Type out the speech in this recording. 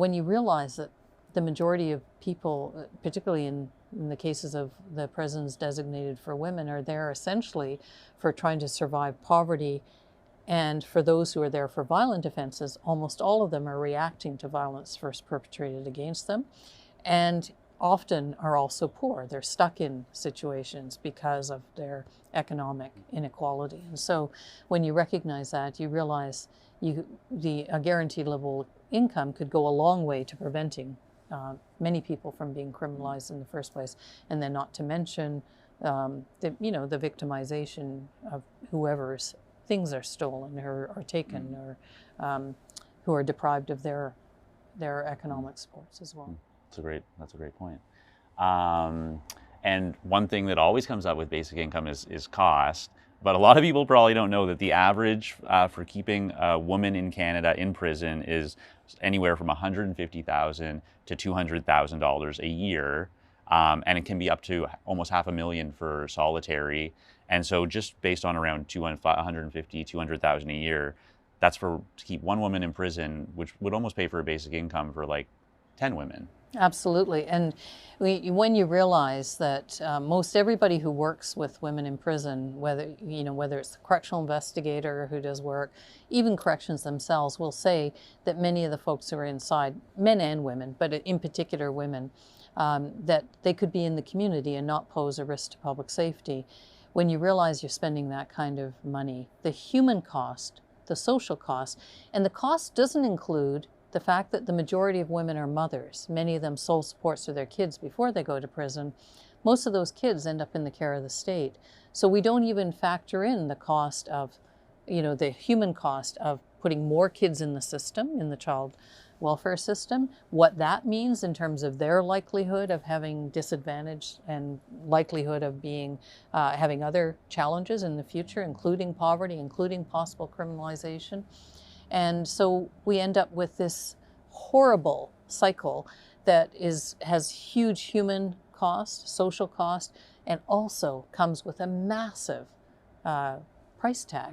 when you realize that the majority of people, particularly in the cases of the prisons designated for women, are there essentially for trying to survive poverty, and for those who are there for violent offenses, almost all of them are reacting to violence first perpetrated against them, and often are also poor. They're stuck in situations because of their economic inequality. And so when you recognize that, you realize a guaranteed level income could go a long way to preventing many people from being criminalized in the first place, and then not to mention the victimization of whoever's things are stolen or taken, or who are deprived of their economic supports as well. That's a great point. And one thing that always comes up with basic income is cost. But a lot of people probably don't know that the average for keeping a woman in Canada in prison is anywhere from $150,000 to $200,000 a year. And it can be up to almost $500,000 for solitary. And so just based on around $150,000, $200,000 a year, that's to keep one woman in prison, which would almost pay for a basic income for like 10 women. Absolutely. And when you realize that most everybody who works with women in prison, whether it's the correctional investigator who does work, even corrections themselves will say that many of the folks who are inside, men and women, but in particular women, that they could be in the community and not pose a risk to public safety. When you realize you're spending that kind of money, the human cost, the social cost, and the cost doesn't include the fact that the majority of women are mothers, many of them sole supports to their kids before they go to prison. Most of those kids end up in the care of the state. So we don't even factor in the cost of, the human cost of putting more kids in the system, in the child welfare system, what that means in terms of their likelihood of having disadvantage and likelihood of having other challenges in the future, including poverty, including possible criminalization. And so we end up with this horrible cycle that has huge human cost, social cost, and also comes with a massive price tag.